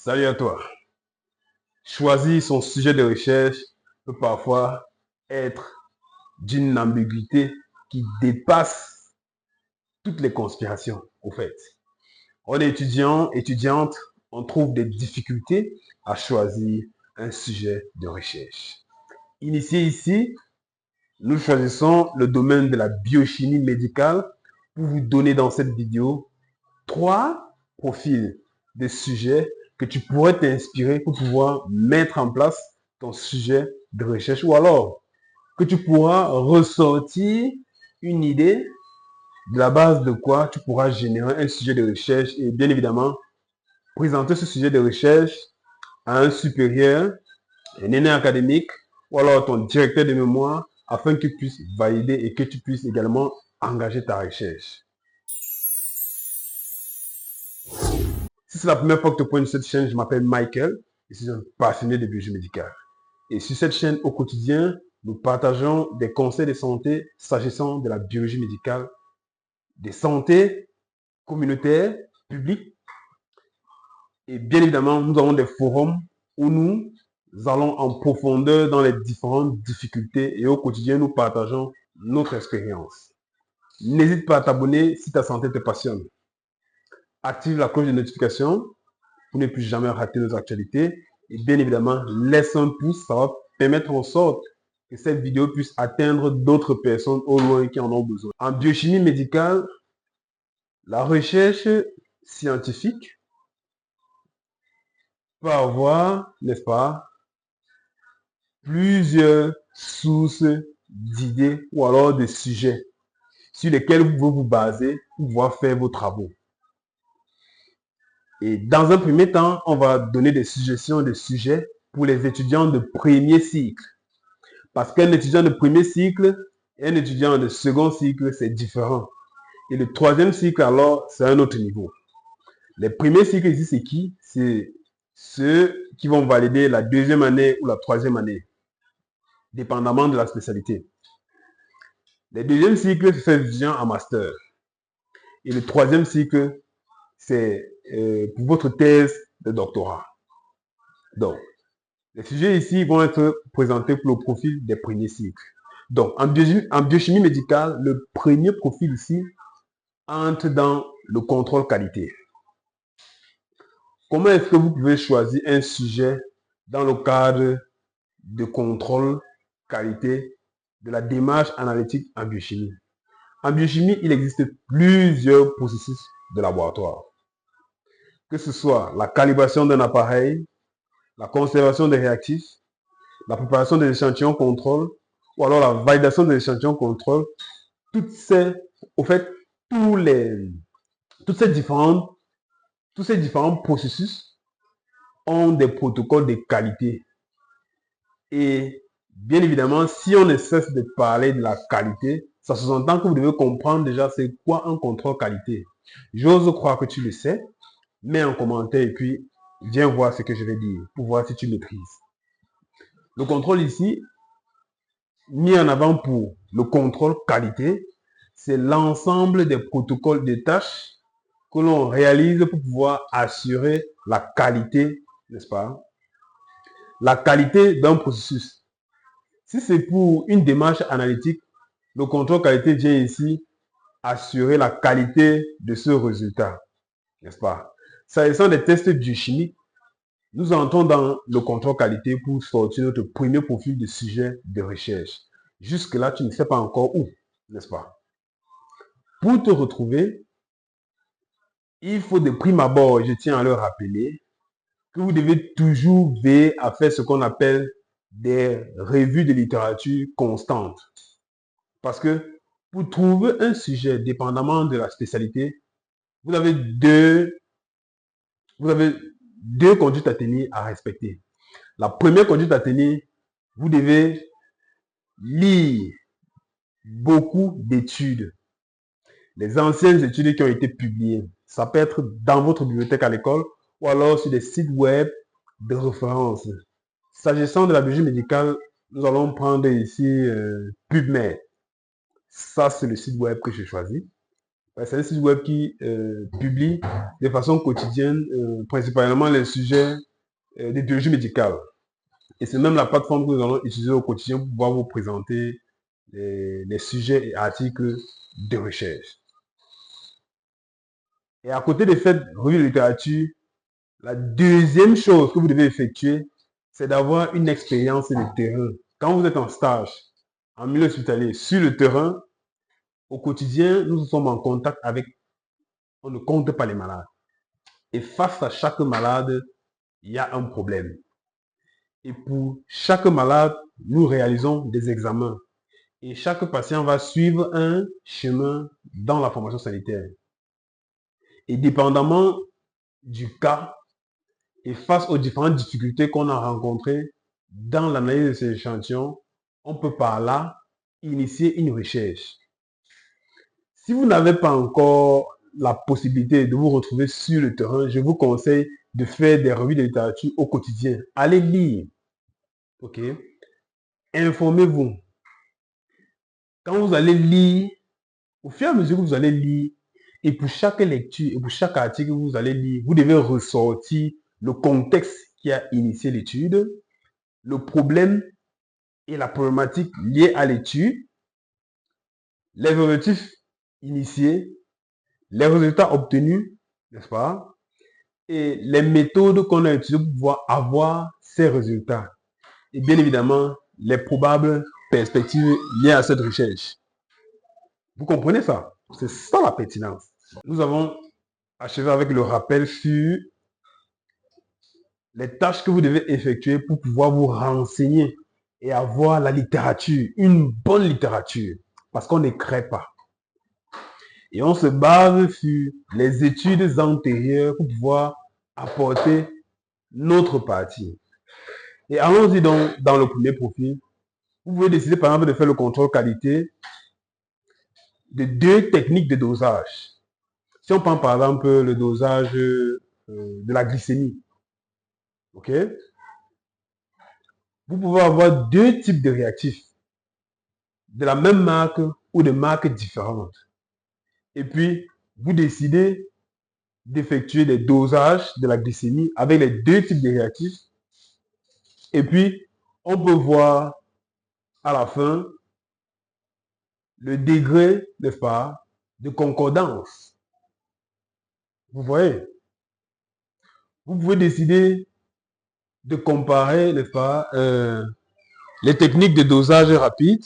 Salut à toi. Choisir son sujet de recherche peut parfois être d'une ambiguïté qui dépasse toutes les conspirations, au fait. On est étudiant, étudiante, on trouve des difficultés à choisir un sujet de recherche. Initié ici, nous choisissons le domaine de la biochimie médicale pour vous donner dans cette vidéo 3 profils de sujets que tu pourrais t'inspirer pour pouvoir mettre en place ton sujet de recherche ou alors que tu pourras ressortir une idée de la base de quoi tu pourras générer un sujet de recherche et bien évidemment présenter ce sujet de recherche à un supérieur, un aîné académique ou alors ton directeur de mémoire afin qu'il puisse valider et que tu puisses également engager ta recherche. Si c'est la première fois que tu prends cette chaîne, je m'appelle Michael et je suis un passionné de biologie médicale. Et sur cette chaîne, au quotidien, nous partageons des conseils de santé s'agissant de la biologie médicale, des santé communautaires, publiques. Et bien évidemment, nous avons des forums où nous allons en profondeur dans les différentes difficultés et au quotidien, nous partageons notre expérience. N'hésite pas à t'abonner si ta santé te passionne. Active la cloche de notification pour ne plus jamais rater nos actualités. Et bien évidemment, laisse un pouce, ça va permettre en sorte que cette vidéo puisse atteindre d'autres personnes au loin qui en ont besoin. En biochimie médicale, la recherche scientifique peut avoir, n'est-ce pas, plusieurs sources d'idées ou alors de sujets sur lesquels vous pouvez vous baser pour pouvoir faire vos travaux. Et dans un premier temps, on va donner des suggestions de sujets pour les étudiants de premier cycle. Parce qu'un étudiant de premier cycle et un étudiant de second cycle, c'est différent. Et le troisième cycle, alors, c'est un autre niveau. Les premiers cycles ici, c'est qui? C'est ceux qui vont valider la deuxième année ou la troisième année, dépendamment de la spécialité. Les deuxièmes cycles, c'est ceux étudiants en master. Et le troisième cycle, c'est pour votre thèse de doctorat. Donc, les sujets ici vont être présentés pour le profil des premiers cycles. Donc, en biochimie médicale, le premier profil ici entre dans le contrôle qualité. Comment est-ce que vous pouvez choisir un sujet dans le cadre de contrôle qualité de la démarche analytique en biochimie? En biochimie, il existe plusieurs processus de laboratoire. Que ce soit la calibration d'un appareil, la conservation des réactifs, la préparation des échantillons contrôle, ou alors la validation des échantillons contrôle, toutes ces, au fait, tous ces différents processus ont des protocoles de qualité. Et bien évidemment, si on ne cesse de parler de la qualité, ça sous-entend que vous devez comprendre déjà c'est quoi un contrôle qualité. J'ose croire que tu le sais. Mets un commentaire et puis viens voir ce que je vais dire pour voir si tu maîtrises. Le contrôle ici, mis en avant pour le contrôle qualité, c'est l'ensemble des protocoles de tâches que l'on réalise pour pouvoir assurer la qualité, n'est-ce pas? La qualité d'un processus. Si c'est pour une démarche analytique, le contrôle qualité vient ici assurer la qualité de ce résultat, n'est-ce pas? S'agissant des tests biochimiques, nous entrons dans le contrôle qualité pour sortir notre premier profil de sujet de recherche. Jusque-là, tu ne sais pas encore où, n'est-ce pas? Pour te retrouver, il faut de prime abord, je tiens à le rappeler, que vous devez toujours veiller à faire ce qu'on appelle des revues de littérature constantes. Parce que pour trouver un sujet dépendamment de la spécialité, vous avez deux conduites à tenir à respecter. La première conduite à tenir, vous devez lire beaucoup d'études, les anciennes études qui ont été publiées. Ça peut être dans votre bibliothèque à l'école ou alors sur des sites web de référence. S'agissant de la biologie médicale, nous allons prendre ici PubMed. Ça, c'est le site web que j'ai choisi. C'est un site web qui publie de façon quotidienne principalement les sujets des biologie médicale. Et c'est même la plateforme que nous allons utiliser au quotidien pour pouvoir vous présenter les sujets et articles de recherche. Et à côté des faits revue de littérature, la deuxième chose que vous devez effectuer, c'est d'avoir une expérience de terrain. Quand vous êtes en stage, en milieu hospitalier, sur le terrain, au quotidien, nous sommes en contact avec, on ne compte pas les malades. Et face à chaque malade, il y a un problème. Et pour chaque malade, nous réalisons des examens. Et chaque patient va suivre un chemin dans la formation sanitaire. Et dépendamment du cas et face aux différentes difficultés qu'on a rencontrées dans l'analyse de ces échantillons, on peut par là initier une recherche. Si vous n'avez pas encore la possibilité de vous retrouver sur le terrain, je vous conseille de faire des revues de littérature au quotidien. Allez lire. Ok? Informez-vous. Quand vous allez lire, au fur et à mesure que vous allez lire, et pour chaque lecture, et pour chaque article que vous allez lire, vous devez ressortir le contexte qui a initié l'étude, le problème et la problématique liée à l'étude, les objectifs initiés, les résultats obtenus, n'est-ce pas? Et les méthodes qu'on a utilisées pour pouvoir avoir ces résultats. Et bien évidemment, les probables perspectives liées à cette recherche. Vous comprenez ça? C'est ça la pertinence. Nous avons achevé avec le rappel sur les tâches que vous devez effectuer pour pouvoir vous renseigner et avoir la littérature, une bonne littérature, parce qu'on ne crée pas. Et on se base sur les études antérieures pour pouvoir apporter notre partie. Et allons-y donc dans le premier profil. Vous pouvez décider par exemple de faire le contrôle qualité de deux techniques de dosage. Si on prend par exemple le dosage de la glycémie, ok? Vous pouvez avoir deux types de réactifs, de la même marque ou de marques différentes. Et puis, vous décidez d'effectuer des dosages de la glycémie avec les deux types de réactifs. Et puis, on peut voir à la fin le degré, n'est-ce pas, de concordance. Vous voyez? Vous pouvez décider de comparer, n'est-ce pas, les techniques de dosage rapide.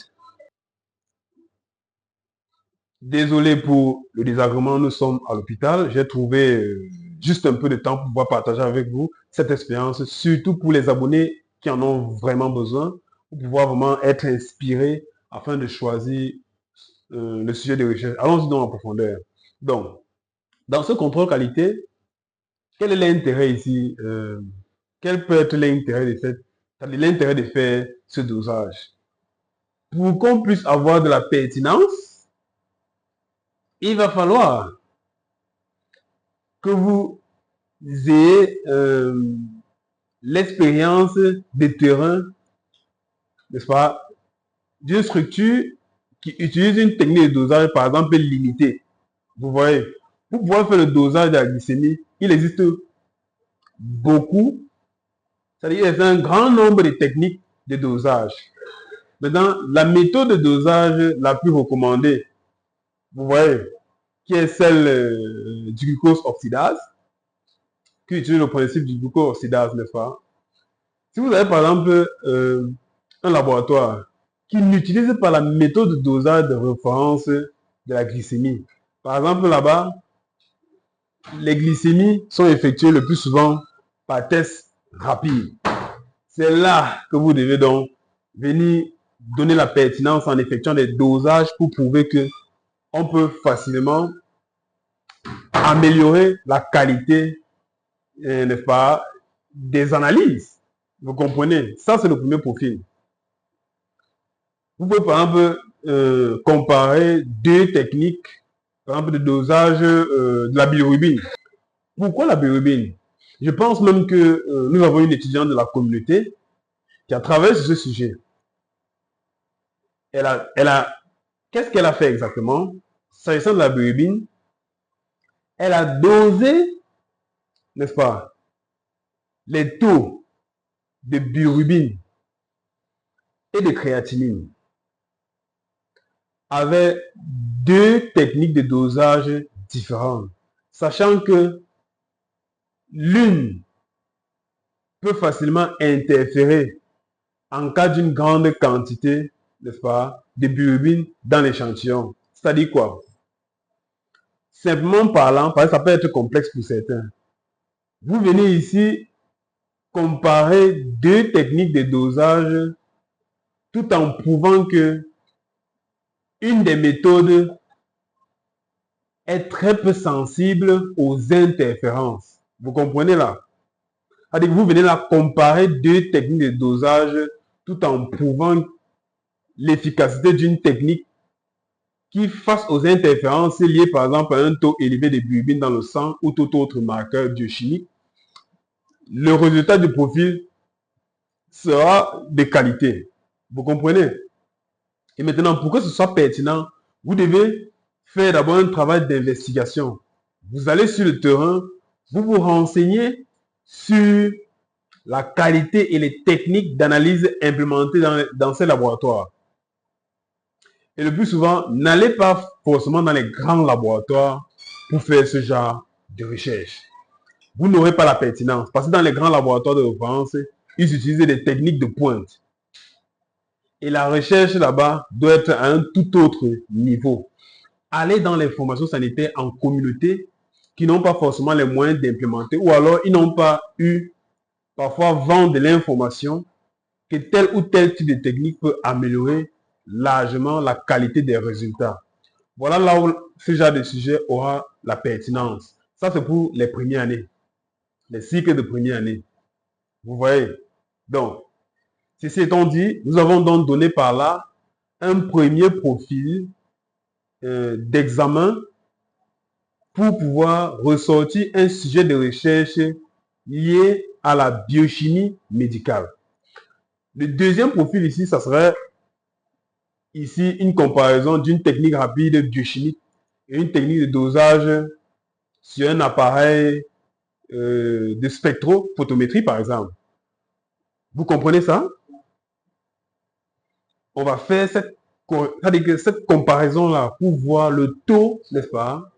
Désolé pour le désagrément, nous sommes à l'hôpital. J'ai trouvé juste un peu de temps pour pouvoir partager avec vous cette expérience, surtout pour les abonnés qui en ont vraiment besoin, pour pouvoir vraiment être inspirés afin de choisir le sujet de recherche. Allons-y donc en profondeur. Donc, dans ce contrôle qualité, quel est l'intérêt ici? Quel peut être l'intérêt de faire ce dosage? Pour qu'on puisse avoir de la pertinence, il va falloir que vous ayez l'expérience de terrain, n'est-ce pas, d'une structure qui utilise une technique de dosage, par exemple, limitée. Vous voyez, pour pouvoir faire le dosage de la glycémie, il existe beaucoup, c'est-à-dire qu'il existe un grand nombre de techniques de dosage. Maintenant, la méthode de dosage la plus recommandée, vous voyez, qui est celle du glucose oxydase, qui utilise le principe du glucose oxydase, n'est-ce pas? Si vous avez par exemple un laboratoire qui n'utilise pas la méthode de dosage de référence de la glycémie, par exemple là-bas, les glycémies sont effectuées le plus souvent par test rapide. C'est là que vous devez donc venir donner la pertinence en effectuant des dosages pour prouver que on peut facilement améliorer la qualité, n'est-ce pas, des analyses. Vous comprenez? Ça, c'est le premier profil. Vous pouvez par exemple comparer deux techniques, par exemple de dosage de la bilirubine. Pourquoi la bilirubine? Je pense même que nous avons une étudiante de la communauté qui a travaillé sur ce sujet. Qu'est-ce qu'elle a fait exactement? S'agissant de la bilirubine, elle a dosé, n'est-ce pas, les taux de bilirubine et de créatinine avec deux techniques de dosage différentes, sachant que l'une peut facilement interférer en cas d'une grande quantité, n'est-ce pas, de bilirubine dans l'échantillon. C'est-à-dire quoi? Simplement parlant, parce que ça peut être complexe pour certains. Vous venez ici comparer deux techniques de dosage tout en prouvant que une des méthodes est très peu sensible aux interférences. Vous comprenez là? C'est-à-dire que vous venez là comparer deux techniques de dosage tout en prouvant l'efficacité d'une technique qui, face aux interférences liées par exemple à un taux élevé de bilirubine dans le sang ou tout autre marqueur biochimique, le résultat du profil sera de qualité. Vous comprenez? Et maintenant, pour que ce soit pertinent, vous devez faire d'abord un travail d'investigation. Vous allez sur le terrain, vous vous renseignez sur la qualité et les techniques d'analyse implémentées dans ces laboratoires. Et le plus souvent, n'allez pas forcément dans les grands laboratoires pour faire ce genre de recherche. Vous n'aurez pas la pertinence. Parce que dans les grands laboratoires de référence, ils utilisent des techniques de pointe. Et la recherche là-bas doit être à un tout autre niveau. Allez dans les formations sanitaires en communauté qui n'ont pas forcément les moyens d'implémenter ou alors ils n'ont pas eu parfois vent de l'information que tel ou tel type de technique peut améliorer largement la qualité des résultats. Voilà là où ce genre de sujet aura la pertinence. Ça, c'est pour les premières années, les cycles de première année. Vous voyez? Donc, ceci étant dit, nous avons donc donné par là un premier profil d'examen pour pouvoir ressortir un sujet de recherche lié à la biochimie médicale. Le deuxième profil ici, ça serait ici une comparaison d'une technique rapide biochimique et une technique de dosage sur un appareil de spectrophotométrie, par exemple. Vous comprenez ça? On va faire cette comparaison-là pour voir le taux, n'est-ce pas,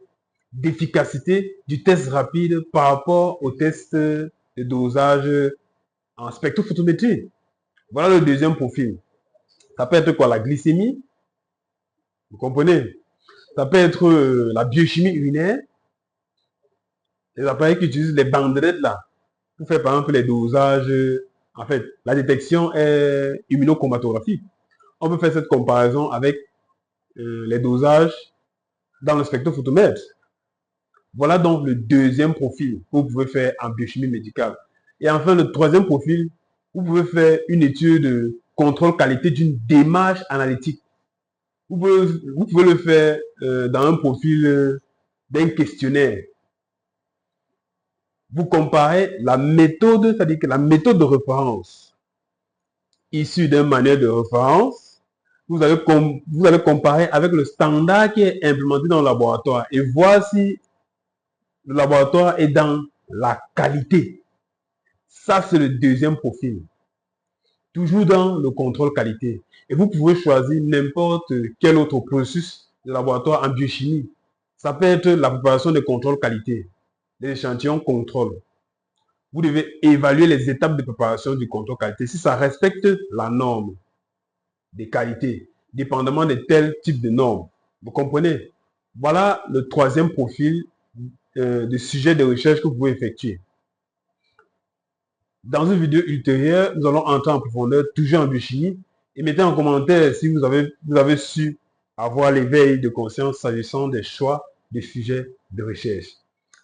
d'efficacité du test rapide par rapport au test de dosage en spectrophotométrie. Voilà le deuxième profil. Ça peut être quoi? La glycémie. Vous comprenez? Ça peut être la biochimie urinaire. Les appareils qui utilisent les bandelettes là pour faire par exemple les dosages. En fait, la détection est immunochromatographie. On peut faire cette comparaison avec les dosages dans le spectrophotomètre. Voilà donc le deuxième profil que vous pouvez faire en biochimie médicale. Et enfin, le troisième profil, vous pouvez faire une étude de contrôle qualité d'une démarche analytique. Vous pouvez le faire dans un profil d'un questionnaire. Vous comparez la méthode, c'est-à-dire que la méthode de référence issue d'un manuel de référence, vous allez comparer avec le standard qui est implémenté dans le laboratoire et voir si le laboratoire est dans la qualité. Ça, c'est le deuxième profil. Toujours dans le contrôle qualité. Et vous pouvez choisir n'importe quel autre processus de laboratoire en biochimie. Ça peut être la préparation des contrôles qualité, des échantillons contrôle. Vous devez évaluer les étapes de préparation du contrôle qualité si ça respecte la norme de qualité, dépendamment de tel type de norme. Vous comprenez? Voilà le troisième profil de sujet de recherche que vous pouvez effectuer. Dans une vidéo ultérieure, nous allons entrer en profondeur, toujours en biochimie, et mettez en commentaire si vous avez su avoir l'éveil de conscience s'agissant des choix des sujets de recherche.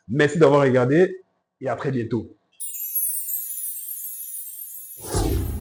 Merci d'avoir regardé et à très bientôt.